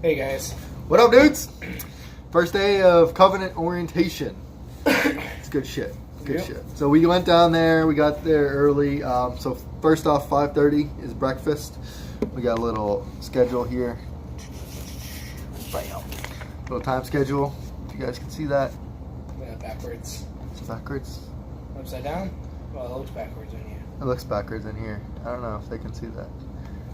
Hey guys. What up, dudes? First day of Covenant orientation. It's good shit. Good shit. So we went down there. We got there early. So first off, 5:30 is breakfast. We got a little schedule here. Bam. Little time schedule. If you guys can see that. Yeah, backwards. It's backwards. Upside down? Well, it looks backwards in here. It looks backwards in here. I don't know if they can see that.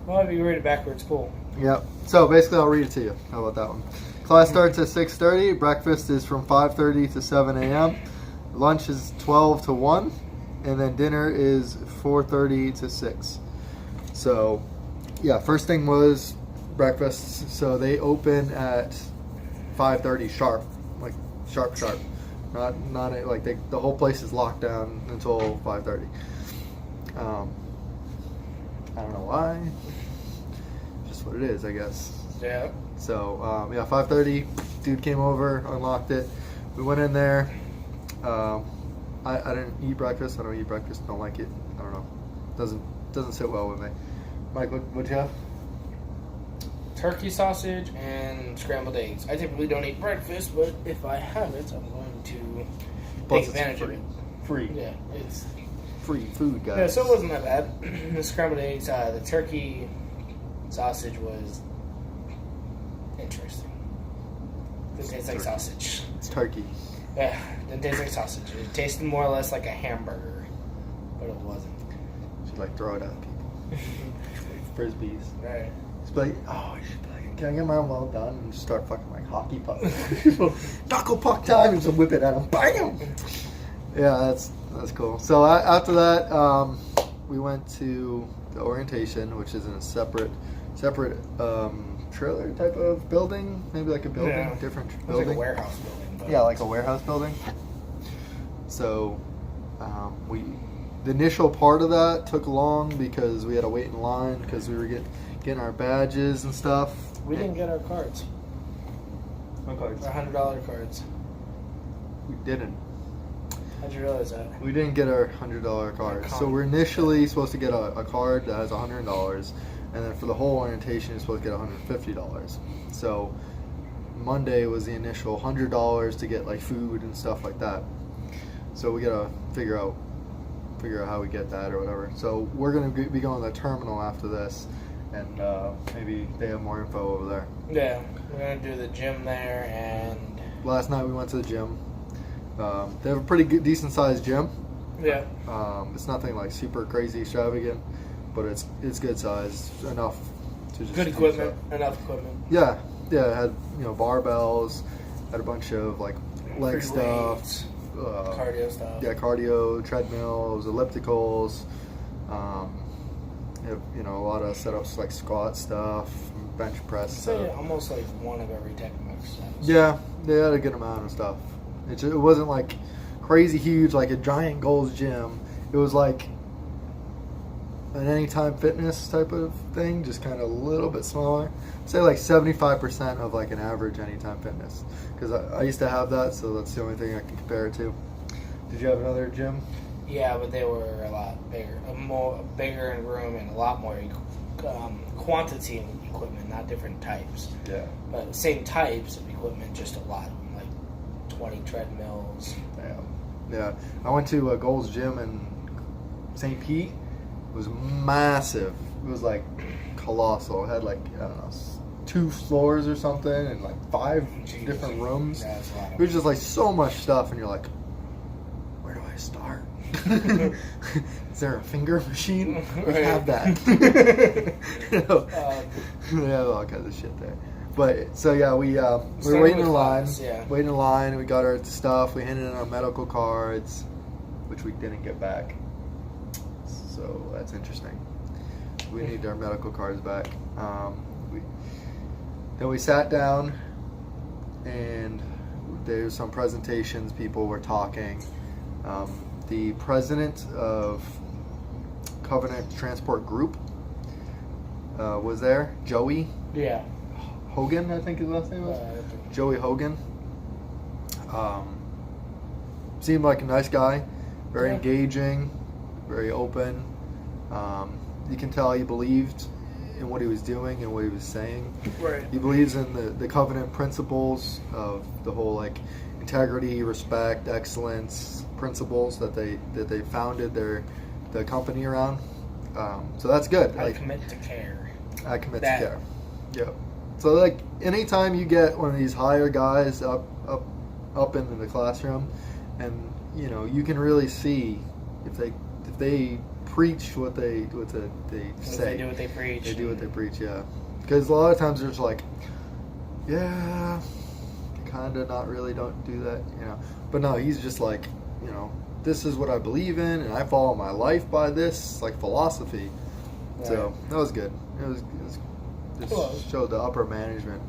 Well, if you read it backwards, cool. Yep. So basically, I'll read it to you. How about that one? Class starts at 6:30. Breakfast is from 5:30 to 7 a.m. Lunch is 12 to 1, and then dinner is 4:30 to 6. So, yeah. First thing was breakfast. So they open at 5:30 sharp, like sharp. Not like the whole place is locked down until 5:30. I don't know why. Just what it is, I guess. Yeah. So, 5:30, dude came over, unlocked it. We went in there. I didn't eat breakfast. I don't eat breakfast. Don't like it. I don't know. Doesn't sit well with me. Mike, what'd you have? Turkey sausage and scrambled eggs. I typically don't eat breakfast, but if I have it, I'm going to take advantage of it. Free. Yeah, it's Free food, guys. yeah. So it wasn't that bad. The scrambled eggs, the turkey sausage was interesting. Didn't taste like sausage. It's turkey. Yeah, didn't taste like sausage. It tasted more or less like a hamburger, but it wasn't. Should like throw it at people. Frisbees. Right. It's like, oh, you should be like, can I get mine well done? And just start fucking like hockey puck. Knuckle puck time and just whip it at them. Bam! Yeah, that's cool. So after that, we went to the orientation, which is in a separate trailer type of building, maybe like a building, different It was building. like a warehouse building. But Yeah, like a warehouse building. So the initial part of that took long because we had to wait in line because we were getting our badges and stuff. we didn't get our cards. What cards? Our $100 cards. We didn't. How'd you realize that? We didn't get our $100 cards. So we're initially supposed to get a card that has $100, and then for the whole orientation, you're supposed to get $150. So Monday was the initial $100 to get like food and stuff like that. So we gotta figure out how we get that or whatever. So we're gonna be going to the terminal after this, and maybe they have more info over there. Yeah, we're gonna do the gym there, and Last night we went to the gym. They have a pretty decent sized gym. yeah, It's nothing like super crazy extravagant, but it's good size enough to just good do equipment, stuff. enough equipment. Yeah, it had barbells, had a bunch of like leg Free stuff, weights, cardio stuff. yeah, cardio, treadmills, ellipticals. A lot of setups like squat stuff, bench press I'd say stuff. almost like one of every type of exercise. Yeah, they had a good amount of stuff. It wasn't like crazy huge like a giant Gold's gym. It was like an Anytime Fitness type of thing, just kind of a little bit smaller. Say like 75% of like an average Anytime Fitness, because I used to have that, so that's the only thing I can compare it to. Did you have another gym? Yeah, but they were a lot bigger, bigger in room and a lot more quantity of equipment, not different types. Yeah. But same types of equipment, just a lot, like 20 treadmills. Yeah. I went to a Gold's Gym in St. Pete. It was massive. It was like colossal. It had like, I don't know, 2 floors or something and like 5 different rooms. Yeah, that's a lot. It was just like so much stuff, and you're like, where do I start? Is there a finger machine? We have that. They have all kinds of shit there. But so yeah, we were waiting in line. Yeah. Waiting in line. We got our stuff. We handed in our medical cards, which we didn't get back. So that's interesting. We need our medical cards back. Then we sat down, and there's some presentations. People were talking. The president of Covenant Transport Group was there. Joey Yeah. Hogan, I think his last name was. Joey Hogan. Seemed like a nice guy. Very engaging. Very open. You can tell he believed in what he was doing and what he was saying. Right. He believes in the covenant principles of the whole like integrity, respect, excellence principles that they founded the company around. So that's good. I commit to care. I commit to care. Yep. So like anytime you get one of these higher guys up into the classroom, and you know you can really see if they preach what they say. They do what they preach. They do what they preach. Yeah. Because a lot of times there's like, yeah, kind of not really don't do that, you know. But no, he's just like, you know, this is what I believe in, and I follow my life by this like philosophy. Right. So that was good. It showed the upper management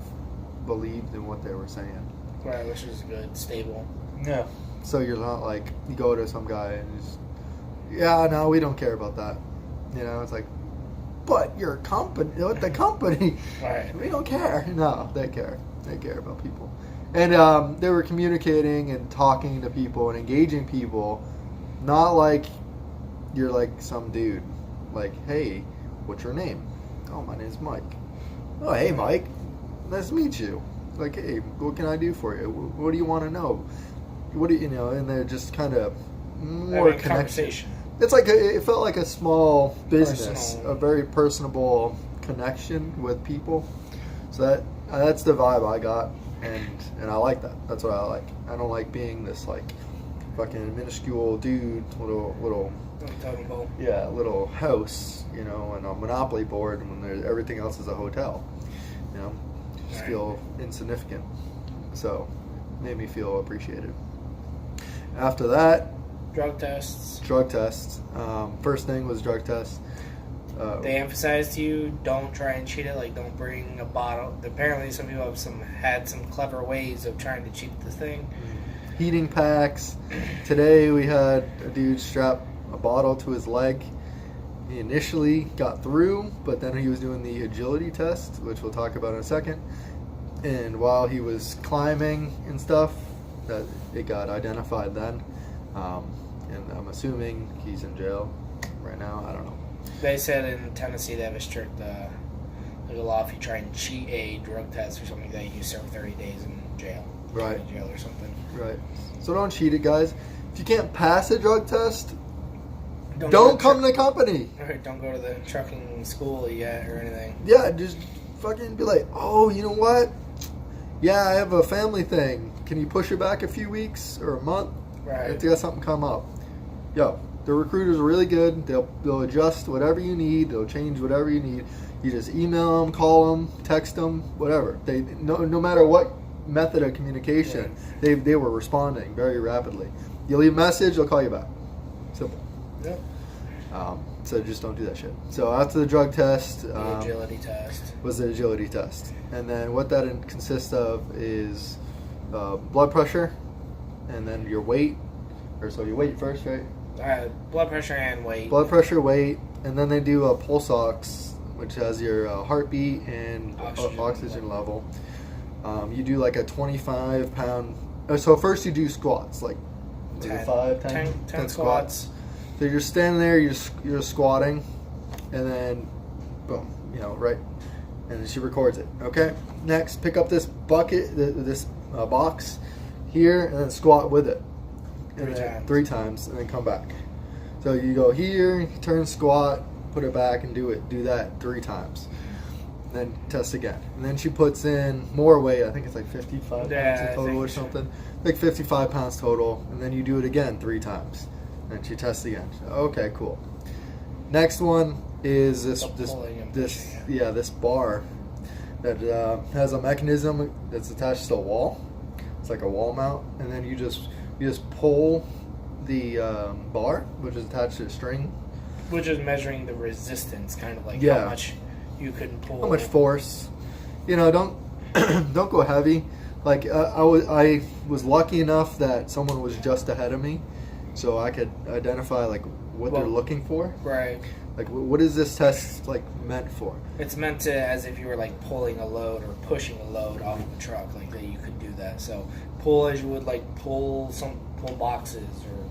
believed in what they were saying. Right, which is good, stable. Yeah. So you're not like you go to some guy and he's, yeah, no, we don't care about that. You know, it's like, but your company, with the company, right. We don't care. No, they care. They care about people. And they were communicating and talking to people and engaging people, not like you're like some dude. Like, hey, what's your name? Oh, my name's Mike. Oh, hey, Mike. Nice to meet you. Like, hey, what can I do for you? What do you want to know? What do you know? And they're just kind of more conversation. It's like it felt like a small business, a very personable connection with people. So that's the vibe I got, and I like that. That's what I like. I don't like being this like fucking minuscule dude, little little house, you know, and a Monopoly board when everything else is a hotel. You know, just feel insignificant. So, it made me feel appreciated. After that, drug tests. First thing was drug tests. They emphasized to you, don't try and cheat it. Like, don't bring a bottle. Apparently, some people had some clever ways of trying to cheat the thing. Heating packs. Today we had a dude strap a bottle to his leg. He initially got through, but then he was doing the agility test, which we'll talk about in a second. And while he was climbing and stuff, that it got identified then. And I'm assuming he's in jail right now. I don't know. They said in Tennessee they have a strict law if you try and cheat a drug test or something like that, you serve 30 days in jail. Right. In jail or something. Right. So don't cheat it, guys. If you can't pass a drug test, don't come to the company. Right, don't go to the trucking school yet or anything. Yeah, just fucking be like, oh, you know what? Yeah, I have a family thing. Can you push it back a few weeks or a month? Right. If you got something come up. Yo, the recruiters are really good. They'll adjust whatever you need. They'll change whatever you need. You just email them, call them, text them, whatever. They no matter what method of communication, right. they were responding very rapidly. You leave a message, they'll call you back. Simple. Yep. So just don't do that shit. So after the drug test, the agility test was the agility test, and then what that consists of is blood pressure, and then your weight, or so your weight first, right? Blood pressure and weight. Blood pressure, weight, and then they do a pulse ox, which has your heartbeat and oxygen level. You do like a 25-pound. So first you do squats, like 10 squats. So you're standing there, you're squatting, and then boom, you know, right, and then she records it. Okay. Next, pick up this bucket, this box here, and then squat with it. Three times, and then come back. So you go here, turn, squat, put it back, and do that 3 times. And then test again. And then she puts in more weight. I think it's like 55 pounds in total or something. Like 55 pounds total. And then you do it again 3 times. And she tests again. Okay, cool. Next one is this bar that has a mechanism that's attached to a wall. It's like a wall mount, and then you just pull the bar, which is attached to a string, which is measuring the resistance, kind of like how much you can pull, how much force. You know, don't go heavy. Like I was lucky enough that someone was just ahead of me, so I could identify like what they're looking for. Right. Like, what is this test like meant for? It's meant to, as if you were like pulling a load or pushing a load off of a truck, like that you could do that. So pull as you would like pull boxes or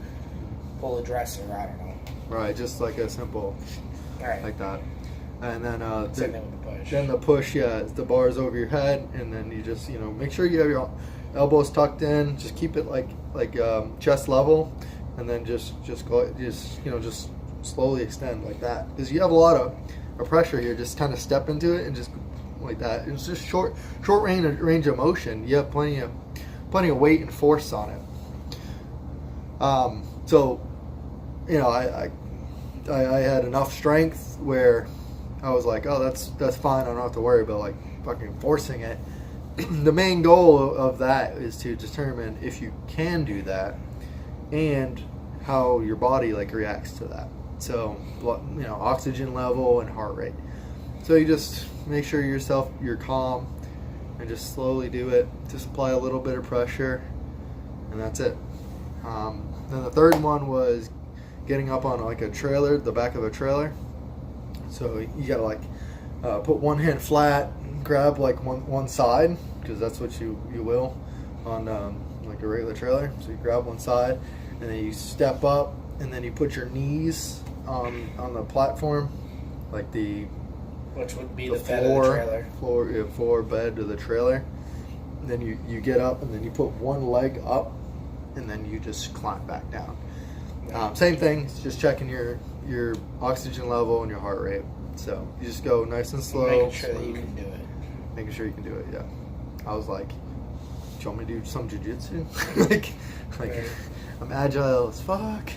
pull a dresser. I don't know. Right, just like a simple, like that. And then Same thing with the push. then the push, the bar's over your head, and then you just make sure you have your elbows tucked in. Just keep it like chest level, and then just slowly extend like that, because you have a lot of pressure here. Just kind of step into it and just like that. It's just short range of motion. You have plenty of weight and force on it. So I had enough strength where I was like, oh, that's fine. I don't have to worry about like fucking forcing it. The main goal of that is to determine if you can do that and how your body like reacts to that. So oxygen level and heart rate. So you just make sure you're calm and just slowly do it. Just apply a little bit of pressure, and that's it. Then the third one was getting up on like a trailer, the back of a trailer. So you gotta like put one hand flat, grab like one side, because that's what you will on like a regular trailer. So you grab one side, and then you step up, and then you put your knees on the platform, like which would be the bed of the trailer. Floor bed of the trailer. And then you get up, and then you put one leg up, and then you just climb back down. Same thing, it's just checking your oxygen level and your heart rate. So you just go nice and slow. Making sure that you can do it. Making sure you can do it, yeah. I was like, do you want me to do some jiu-jitsu? like Right. I'm agile as fuck.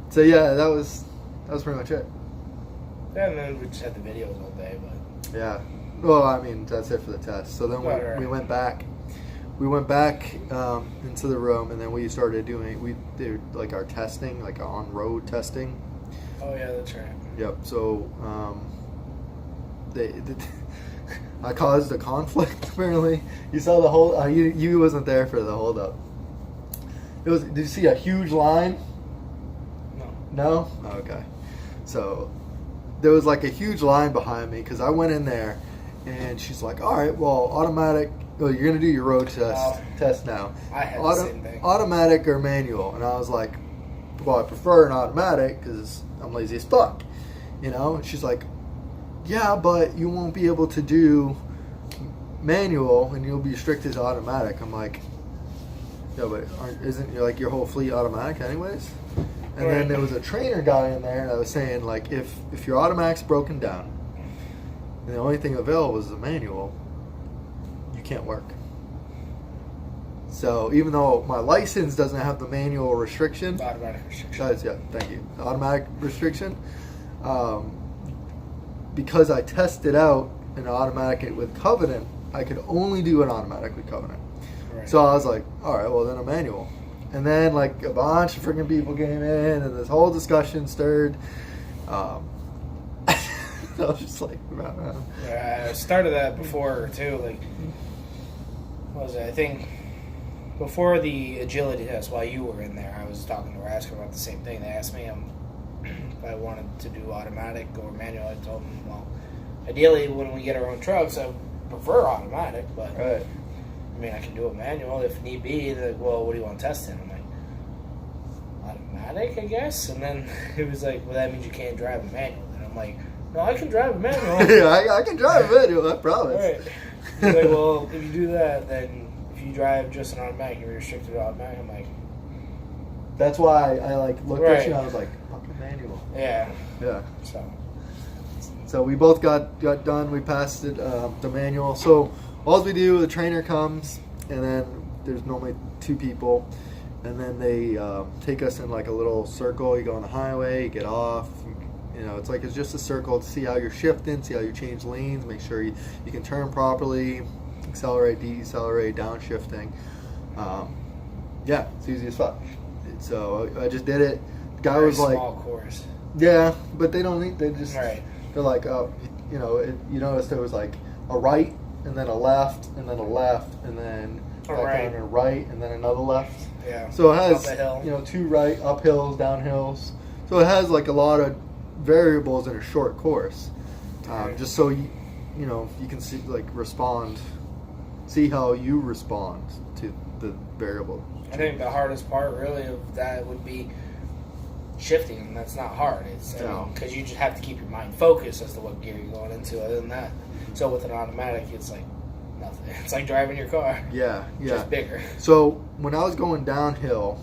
So yeah, that was pretty much it. Yeah, and then we just had the videos all day, but Yeah. Well, I mean, that's it for the test. So then we went back. We went back into the room, and then we did like our testing, like on-road testing. Oh yeah, that's right. Yep. So I caused a conflict. Apparently, you saw the whole. You wasn't there for the hold-up. Did you see a huge line? No. No? Okay. So there was like a huge line behind me, because I went in there, and she's like, all right, well, automatic. Oh, you're going to do your road test now. I had the same thing. Automatic or manual? And I was like, well, I prefer an automatic because I'm lazy as fuck. And she's like, yeah, but you won't be able to do manual, and you'll be restricted to automatic. I'm like, yeah, but isn't your whole fleet automatic anyways? And then there was a trainer guy in there, and I was saying, like, if your automatic's broken down, and the only thing available is the manual, you can't work. So even though my license doesn't have the manual restriction, Automatic restriction. yeah, thank you, the automatic restriction, because I tested out an automatic with Covenant, I could only do an automatic with Covenant. Right. So I was like, all right, well then a manual. And then like a bunch of freaking people came in, and this whole discussion stirred. I was just like, Yeah, I started that before too. Like, what was it? I think before the agility test, while you were in there, I was talking to her, asking about the same thing. They asked me if I wanted to do automatic or manual. I told them, well, ideally when we get our own trucks, I prefer automatic, but right. I mean, I can do a manual if need be. They're like, well, what do you want testing? I'm like, automatic, I guess. And then it was like, well, that means you can't drive a manual. And I'm like, no, I can drive a manual. Yeah, I can drive a manual, I promise. Right. He's like, well, if you do that, then if you drive just an automatic, you're restricted to automatic. I'm like, that's why I like looked Right. at you and I was like, fucking manual. yeah. Yeah. So we both got done. We passed it, the manual. So all we do, the trainer comes, and then there's normally two people, and then they take us in like a little circle. You go on the highway, you get off. It's just a circle to see how you're shifting, see how you change lanes, make sure you can turn properly, accelerate, decelerate, downshifting. Yeah, it's easy as fuck. So I just did it. The guy very was like, small course. yeah, but they don't need. They just Right. they're like, you noticed there was like a right, and then a left, and then a left, and then A back right. down a right, and then another left. Yeah. So it has Up a hill. two right, uphills, downhills. So it has like a lot of variables in a short course, Right. just so you can see see how you respond to the variable. I think the hardest part really of that would be shifting, and that's not hard. It's because you just have to keep your mind focused as to what gear you're going into. Other than that, so with an automatic, it's like nothing. It's like driving your car. Yeah, just bigger. So when I was going downhill,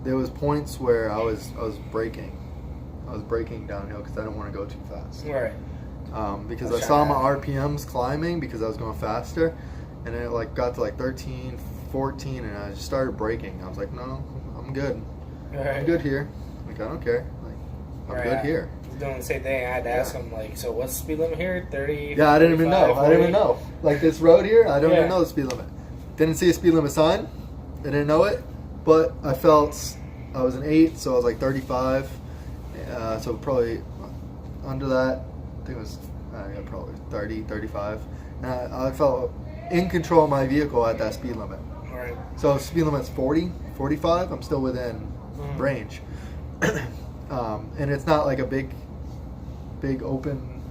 there was points where I was braking. I was braking downhill because I didn't want to go too fast. Right. Because I saw my RPMs climbing because I was going faster, and then it like got to like 13, 14, and I just started braking. I was like, no, I'm good. Right. I'm good here. Like, I don't care. Like, I'm good here. I was doing the same thing. I had to ask him, like, so what's the speed limit here? 30? Yeah, I didn't even know. 40? I didn't even know. Like, this road here, I don't even know the speed limit. Didn't see a speed limit sign. I didn't know it. But I felt I was an 8, so I was like 35. So probably under that. I think it was probably 30, 35. And I felt in control of my vehicle at that speed limit. Right. So if speed limit's 40, 45, I'm still within range. And it's not like a big open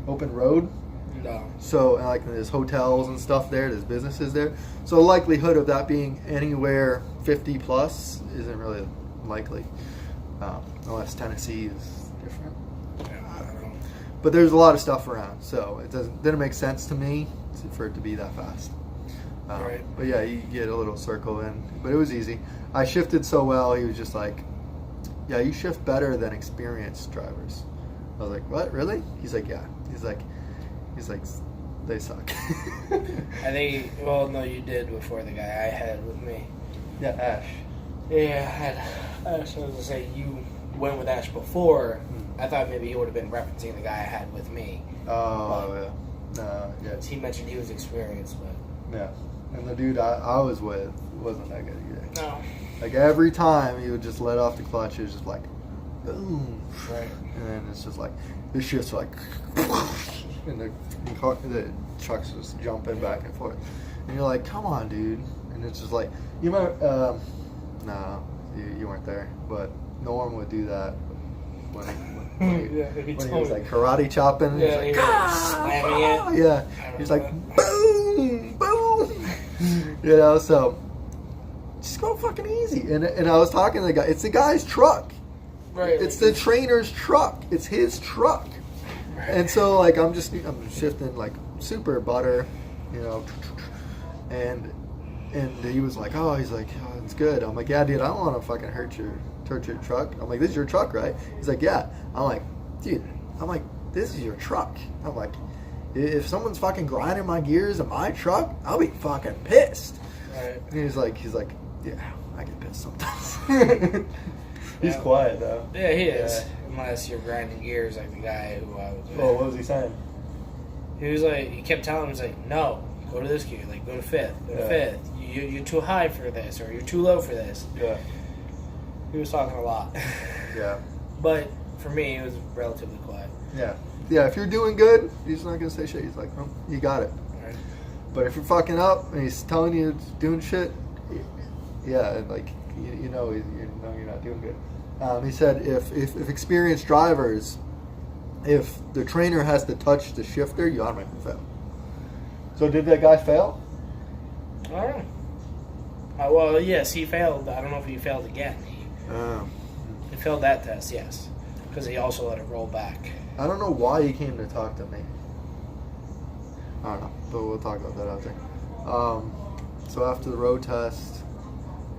road. No. So like there's hotels and stuff there, there's businesses there. So the likelihood of that being anywhere 50 plus isn't really likely. Unless Tennessee is different. Yeah, I don't know. But there's a lot of stuff around, so it didn't make sense to me for it to be that fast. Right. But yeah, you get a little circle in, but it was easy. I shifted so well. He was just like, "Yeah, you shift better than experienced drivers." I was like, "What? Really?" He's like, "Yeah." He's like, "They suck." Well, no, you did before the guy I had with me. Yeah, Ash. Yeah, I had Ash. I was gonna say you went with Ash before. I thought maybe he would have been referencing the guy I had with me. Oh, yeah. No, yeah. He mentioned he was experienced, but Yeah. And the dude I was with wasn't that good either. no. Like every time he would just let off the clutch, it was just like, boom. Right. And then it's just like, this shit's like, and the truck's just jumping back and forth. And you're like, come on, dude. And it's just like, you remember, no, you weren't there, but Norm would do that when he was like karate chopping. Yeah, He's like, slamming it. Yeah. He's like, boom, boom. You know, so just go fucking easy. And I was talking to the guy. It's the guy's truck. Right. It's the trainer's truck. It's his truck. Right. And so like I'm shifting like super butter, you know, and he was like, oh, he's like, oh, it's good. I'm like, yeah, dude, I don't want to fucking hurt your truck. I'm like, this is your truck, right? He's like, yeah. I'm like, dude, this is your truck. I'm like, if someone's fucking grinding my gears in my truck, I'll be fucking pissed. Right. And he's like, yeah, I get pissed sometimes. He's quiet though. Yeah, he is. Yeah. Unless you're grinding gears like the guy who I was with. Oh, what was he saying? He was like, he kept telling him, he's like, no, go to this gear, like go to fifth, fifth. You're too high for this, or you're too low for this. Yeah. He was talking a lot. Yeah. But for me, it was relatively quiet. Yeah. Yeah, if you're doing good, he's not gonna say shit. He's like, oh, you got it. Right. But if you're fucking up and he's telling you doing shit, yeah, like you know you're not doing good. He said if experienced drivers, if the trainer has to touch the shifter, you automatically fail. So did that guy fail? I don't know. Well, yes, he failed. I don't know if he failed again. He failed that test, yes, because he also let it roll back. I don't know why he came to talk to me. I don't know, but we'll talk about that after. So after the road test,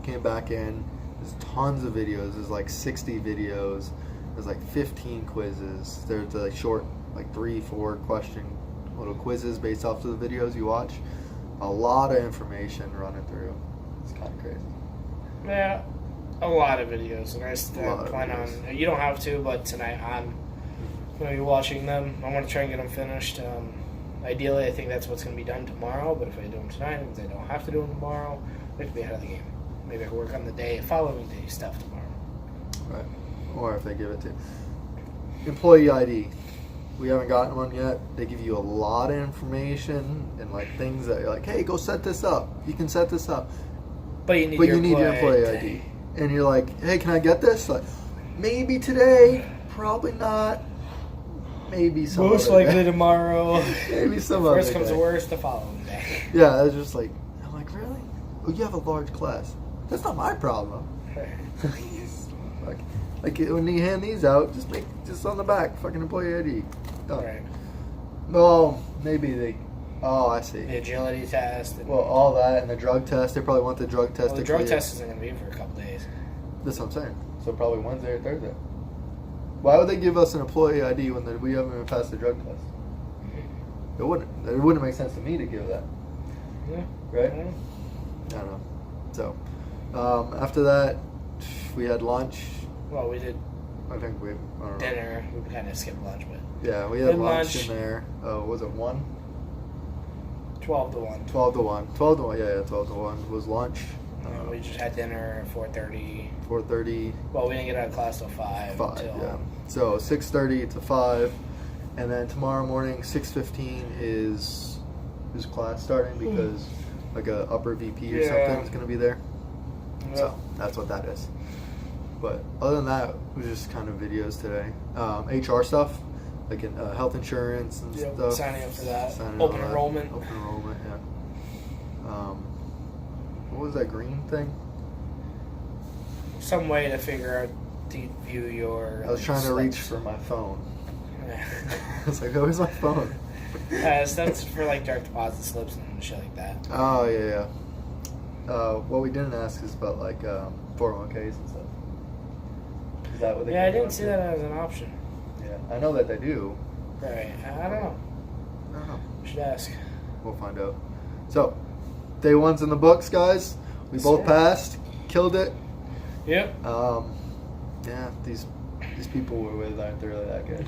came back in. There's tons of videos. There's like 60 videos. There's like 15 quizzes. There's like short, like 3-4 question little quizzes based off of the videos you watch. A lot of information running through. It's kind of crazy. Yeah, a lot of videos, and I plan on. You don't have to, but tonight I'm going to be watching them. I want to try and get them finished. Ideally, I think that's what's going to be done tomorrow. But if I do them tonight, it means I don't have to do them tomorrow. I have to be ahead of the game. Maybe I can work on the following day stuff tomorrow. Right. Or if they give it to employee ID. We haven't gotten one yet. They give you a lot of information and like things that you're like, hey, go set this up. You can set this up. But you need your employee ID. And you're like, hey, can I get this? Like, maybe today, probably not. Maybe some most other likely day. Tomorrow. Maybe some other Worst comes day. to worst, the following day. Yeah, it's just like, I'm like, really? Oh, you have a large class. That's not my problem. Like, Like when you hand these out, just on the back, fucking employee ID. Done. Right. Well, maybe they. Oh, I see. The agility test. Well, all that and the drug test. They probably want the drug test. Well, the drug test isn't going to be for a couple days. That's what I'm saying. So probably Wednesday or Thursday. Why would they give us an employee ID when we haven't even passed the drug test? It wouldn't. It wouldn't make sense to me to give that. Yeah. Right? Yeah. I don't know. So, after that, we had lunch. Well, we did I think I don't know. dinner. We kind of skipped lunch, but Yeah, we had Did lunch lunch. in there. Was it 1? 12 to 1. 12 to 1. 12 to 1, yeah, 12 to 1 was lunch. We just had dinner at 4:30. 4:30, Well, we didn't get out of class till 5. 5, till, yeah. So 6:30 to 5. And then tomorrow morning, 6:15 is class starting because like a upper VP or Yeah. something is going to be there. Yeah. So that's what that is. But other than that, it was just kind of videos today. HR stuff, like in health insurance and Yep, stuff. signing up for that. Signing Open all that. enrollment. Open enrollment, yeah. What was that green thing? Some way to figure out to view your. I was trying to reach for my phone. I was like, where's my phone? That's for like direct deposit slips and shit like that. Oh, yeah, yeah. What we didn't ask is about like 401ks and stuff. Is that what they Yeah, I can do didn't up see here? that as an option. Yeah, I know that they do. Right. I don't know. I don't know. We should ask. We'll find out. So, day one's in the books, guys. We both Sure. passed, killed it. Yep. Yeah, these people we're with aren't really that good.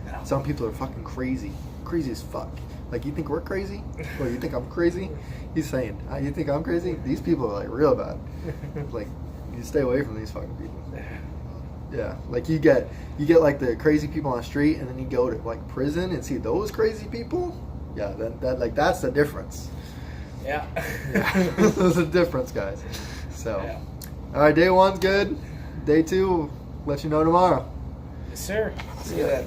No. Some people are fucking crazy as fuck. Like, you think we're crazy? Or you think I'm crazy? He's saying, you think I'm crazy? These people are like real bad. Like, you stay away from these fucking people. Yeah, like you get like the crazy people on the street, and then you go to like prison and see those crazy people. Yeah, that's the difference. Yeah. Yeah, there's a difference, guys. So, Yeah. all right, day one's good. Day two, let you know tomorrow. Yes, sir. See you then.